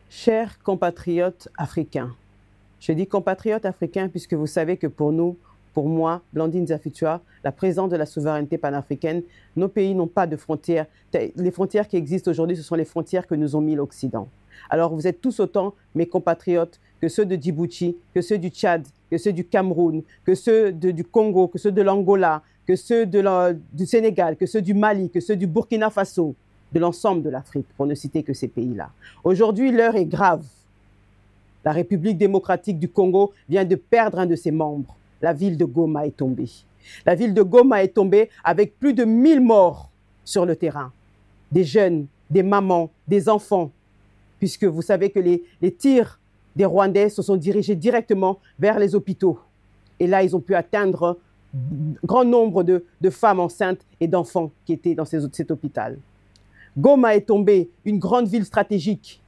Chers compatriotes africains, je dis compatriotes africains puisque vous savez que pour nous, pour moi, Blandine Zafitua, la présidente de la souveraineté panafricaine, nos pays n'ont pas de frontières. Les frontières qui existent aujourd'hui, ce sont les frontières que nous ont mis l'Occident. Alors vous êtes tous autant mes compatriotes que ceux de Djibouti, que ceux du Tchad, que ceux du Cameroun, que ceux du Congo, que ceux de l'Angola, que ceux du Sénégal, que ceux du Mali, que ceux du Burkina Faso, de l'ensemble de l'Afrique, pour ne citer que ces pays-là. Aujourd'hui, l'heure est grave. La République démocratique du Congo vient de perdre un de ses membres. La ville de Goma est tombée. La ville de Goma est tombée avec plus de 1000 morts sur le terrain. Des jeunes, des mamans, des enfants, puisque vous savez que les tirs des Rwandais se sont dirigés directement vers les hôpitaux. Et là, ils ont pu atteindre un grand nombre de femmes enceintes et d'enfants qui étaient dans cet hôpital. Goma est tombée, une grande ville stratégique,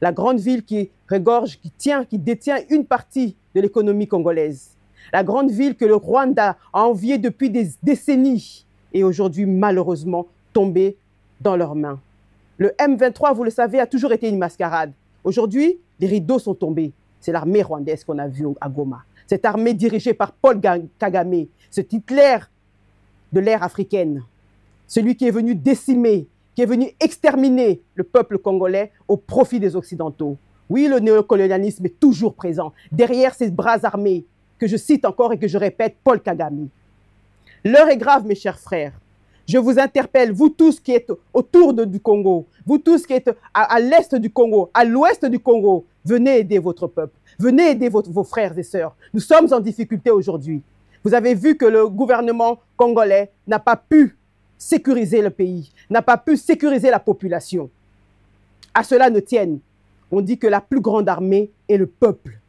la grande ville qui regorge, qui détient une partie de l'économie congolaise. La grande ville que le Rwanda a enviée depuis des décennies est aujourd'hui malheureusement tombée dans leurs mains. Le M23, vous le savez, a toujours été une mascarade. Aujourd'hui, les rideaux sont tombés. C'est l'armée rwandaise qu'on a vue à Goma. Cette armée dirigée par Paul Kagame, cet Hitler de l'ère africaine, celui qui est venu décimer, qui est venu exterminer le peuple congolais au profit des Occidentaux. Oui, le néocolonialisme est toujours présent, derrière ces bras armés, que je cite encore et que je répète, Paul Kagame. L'heure est grave, mes chers frères. Je vous interpelle, vous tous qui êtes autour du Congo, vous tous qui êtes à l'est du Congo, à l'ouest du Congo, venez aider votre peuple, venez aider vos frères et sœurs. Nous sommes en difficulté aujourd'hui. Vous avez vu que le gouvernement congolais n'a pas pu sécuriser le pays, n'a pas pu sécuriser la population. À cela ne tienne. On dit que la plus grande armée est le peuple.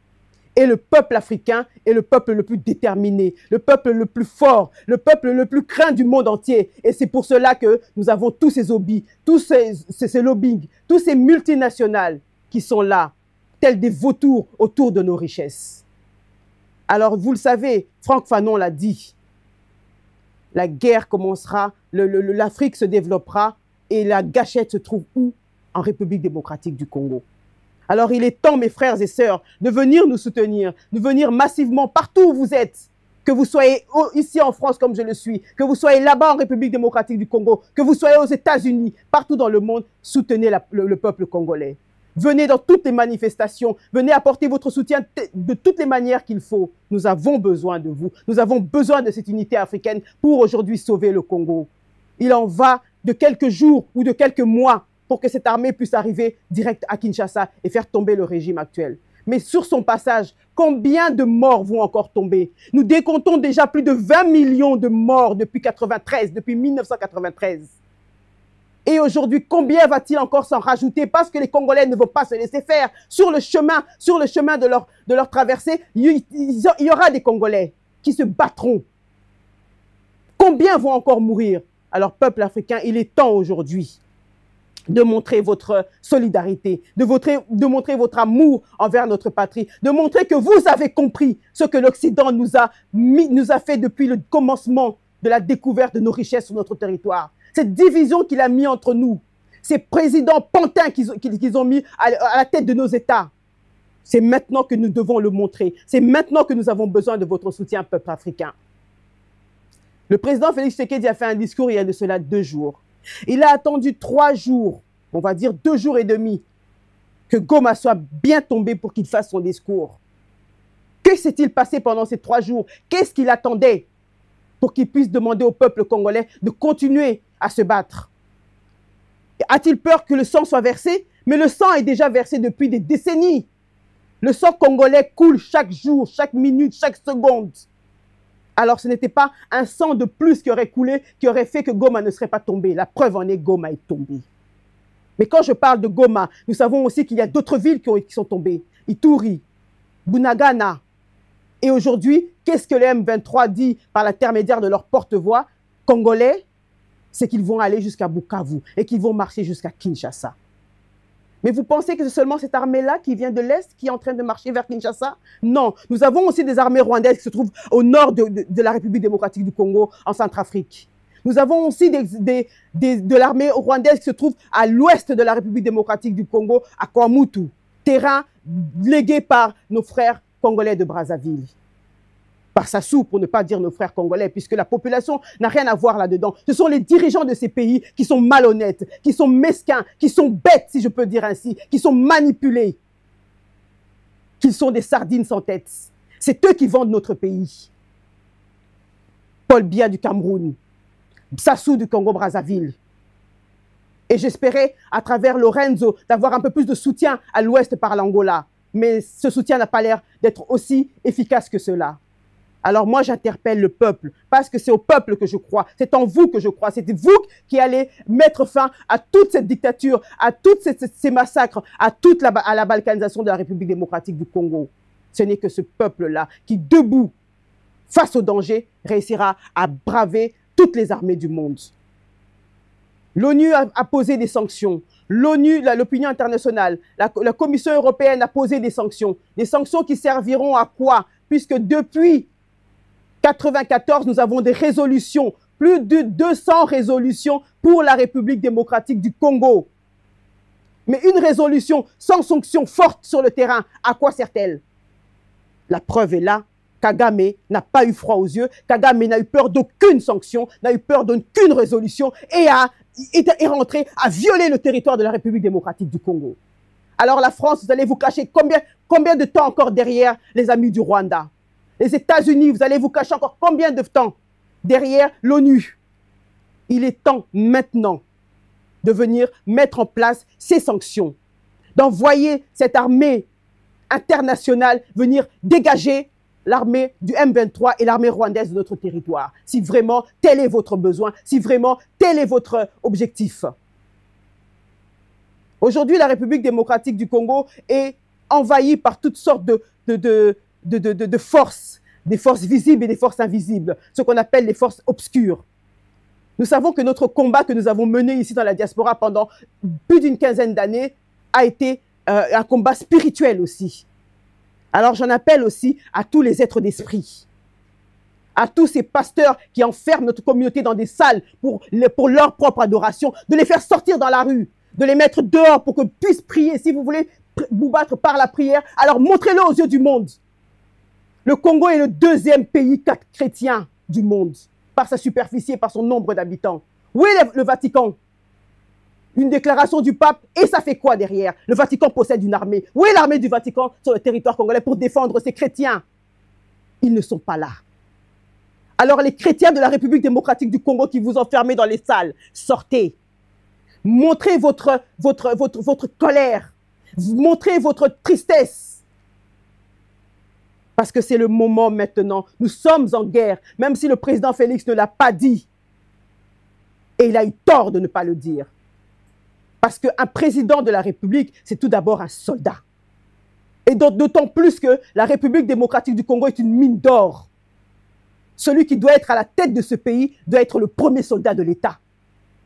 Et le peuple africain est le peuple le plus déterminé, le peuple le plus fort, le peuple le plus craint du monde entier. Et c'est pour cela que nous avons tous ces hobbies, tous ces lobbying, tous ces multinationales qui sont là, tels des vautours autour de nos richesses. Alors, vous le savez, Franck Fanon l'a dit, la guerre commencera, l'Afrique se développera et la gâchette se trouve où? En République démocratique du Congo. Alors il est temps, mes frères et sœurs, de venir nous soutenir, de venir massivement partout où vous êtes, que vous soyez ici en France comme je le suis, que vous soyez là-bas en République démocratique du Congo, que vous soyez aux États-Unis, partout dans le monde, soutenez le peuple congolais. Venez dans toutes les manifestations, venez apporter votre soutien de toutes les manières qu'il faut. Nous avons besoin de vous, nous avons besoin de cette unité africaine pour aujourd'hui sauver le Congo. Il en va de quelques jours ou de quelques mois pour que cette armée puisse arriver direct à Kinshasa et faire tomber le régime actuel. Mais sur son passage, combien de morts vont encore tomber? Nous décomptons déjà plus de 20 millions de morts depuis 1993. Et aujourd'hui, combien va-t-il encore s'en rajouter? Parce que les Congolais ne vont pas se laisser faire. Sur le chemin de leur traversée, il y aura des Congolais qui se battront. Combien vont encore mourir? Alors, peuple africain, il est temps aujourd'hui de montrer votre solidarité, de montrer votre amour envers notre patrie, de montrer que vous avez compris ce que l'Occident nous a fait depuis le commencement de la découverte de nos richesses sur notre territoire. Cette division qu'il a mis entre nous, ces présidents pantins qu'ils ont mis à la tête de nos États, c'est maintenant que nous devons le montrer. C'est maintenant que nous avons besoin de votre soutien, peuple africain. Le président Félix Tshisekedi a fait un discours il y a de cela 2 jours. Il a attendu 3 jours, on va dire 2 jours et demi, que Goma soit bien tombé pour qu'il fasse son discours. Que s'est-il passé pendant ces 3 jours? Qu'est-ce qu'il attendait pour qu'il puisse demander au peuple congolais de continuer à se battre? A-t-il peur que le sang soit versé? Mais le sang est déjà versé depuis des décennies. Le sang congolais coule chaque jour, chaque minute, chaque seconde. Alors ce n'était pas un sang de plus qui aurait coulé, qui aurait fait que Goma ne serait pas tombé. La preuve en est, Goma est tombé. Mais quand je parle de Goma, nous savons aussi qu'il y a d'autres villes qui sont tombées. Ituri, Bunagana. Et aujourd'hui, qu'est-ce que le M23 dit par l'intermédiaire de leur porte-voix congolais? C'est qu'ils vont aller jusqu'à Bukavu et qu'ils vont marcher jusqu'à Kinshasa. Mais vous pensez que c'est seulement cette armée-là qui vient de l'Est qui est en train de marcher vers Kinshasa? Non, nous avons aussi des armées rwandaises qui se trouvent au nord de la République démocratique du Congo, en Centrafrique. Nous avons aussi de l'armée rwandaise qui se trouve à l'ouest de la République démocratique du Congo, à Kwamutu. terrain légué par nos frères congolais de Brazzaville. Par Sassou, pour ne pas dire nos frères congolais, puisque la population n'a rien à voir là-dedans. Ce sont les dirigeants de ces pays qui sont malhonnêtes, qui sont mesquins, qui sont bêtes, si je peux dire ainsi, qui sont manipulés, qui sont des sardines sans tête. C'est eux qui vendent notre pays. Paul Biya du Cameroun, Sassou du Congo-Brazzaville. Et j'espérais, à travers Lorenzo, d'avoir un peu plus de soutien à l'ouest par l'Angola. Mais ce soutien n'a pas l'air d'être aussi efficace que cela. Alors moi, j'interpelle le peuple, parce que c'est au peuple que je crois. C'est en vous que je crois. C'est vous qui allez mettre fin à toute cette dictature, à tous ces massacres, à la balkanisation de la République démocratique du Congo. Ce n'est que ce peuple-là qui, debout, face au danger, réussira à braver toutes les armées du monde. L'ONU a posé des sanctions. L'ONU, l'opinion internationale, la Commission européenne a posé des sanctions qui serviront à quoi? Puisque depuis 1994, nous avons des résolutions, plus de 200 résolutions pour la République démocratique du Congo. Mais une résolution sans sanction forte sur le terrain, à quoi sert-elle? La preuve est là. Kagame n'a pas eu froid aux yeux. Kagame n'a eu peur d'aucune sanction, n'a eu peur d'aucune résolution et est rentré à violer le territoire de la République démocratique du Congo. Alors la France, vous allez vous cacher combien de temps encore derrière les amis du Rwanda? Les États-Unis, vous allez vous cacher encore combien de temps derrière l'ONU? Il est temps maintenant de venir mettre en place ces sanctions, d'envoyer cette armée internationale venir dégager l'armée du M23 et l'armée rwandaise de notre territoire. Si vraiment tel est votre besoin, si vraiment tel est votre objectif. Aujourd'hui, la République démocratique du Congo est envahie par toutes sortes de forces, des forces visibles et des forces invisibles, ce qu'on appelle les forces obscures. Nous savons que notre combat que nous avons mené ici dans la diaspora pendant plus d'une quinzaine d'années a été un combat spirituel aussi. Alors j'en appelle aussi à tous les êtres d'esprit, à tous ces pasteurs qui enferment notre communauté dans des salles pour leur propre adoration, de les faire sortir dans la rue, de les mettre dehors pour qu'ils puissent prier. Si vous voulez vous battre par la prière, alors montrez-le aux yeux du monde. Le Congo est le deuxième pays chrétien du monde, par sa superficie et par son nombre d'habitants. Où est le Vatican? Une déclaration du pape, et ça fait quoi derrière? Le Vatican possède une armée. Où est l'armée du Vatican sur le territoire congolais pour défendre ces chrétiens? Ils ne sont pas là. Alors les chrétiens de la République démocratique du Congo qui vous enfermez dans les salles, sortez. Montrez votre colère. Montrez votre tristesse. Parce que c'est le moment maintenant. Nous sommes en guerre, même si le président Félix ne l'a pas dit. Et il a eu tort de ne pas le dire. Parce qu'un président de la République, c'est tout d'abord un soldat. Et d'autant plus que la République démocratique du Congo est une mine d'or. Celui qui doit être à la tête de ce pays doit être le premier soldat de l'État.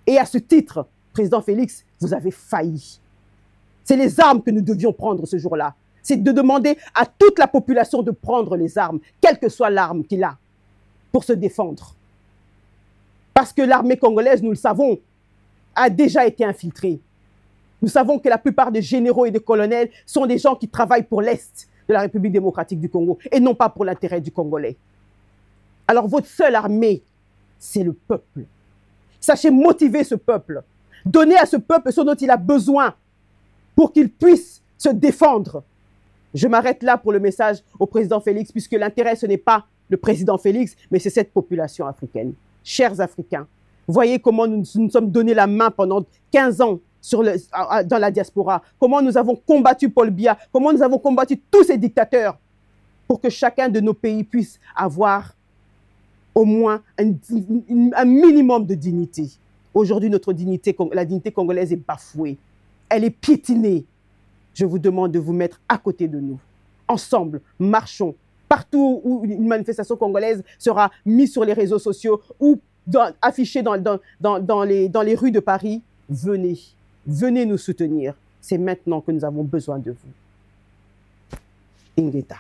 Et à ce titre, président Félix, vous avez failli. C'est les armes que nous devions prendre ce jour-là. C'est de demander à toute la population de prendre les armes, quelle que soit l'arme qu'il a, pour se défendre. Parce que l'armée congolaise, nous le savons, a déjà été infiltrée. Nous savons que la plupart des généraux et des colonels sont des gens qui travaillent pour l'Est de la République démocratique du Congo et non pas pour l'intérêt du Congolais. Alors votre seule armée, c'est le peuple. Sachez motiver ce peuple. Donnez à ce peuple ce dont il a besoin pour qu'il puisse se défendre. Je m'arrête là pour le message au président Félix, puisque l'intérêt, ce n'est pas le président Félix, mais c'est cette population africaine. Chers Africains, voyez comment nous nous sommes donné la main pendant 15 ans dans la diaspora, comment nous avons combattu Paul Biya, comment nous avons combattu tous ces dictateurs pour que chacun de nos pays puisse avoir au moins un minimum de dignité. Aujourd'hui, notre dignité, la dignité congolaise est bafouée. Elle est piétinée. Je vous demande de vous mettre à côté de nous. Ensemble, marchons. Partout où une manifestation congolaise sera mise sur les réseaux sociaux ou affichée dans les rues de Paris, venez. Venez nous soutenir. C'est maintenant que nous avons besoin de vous. Ingeta.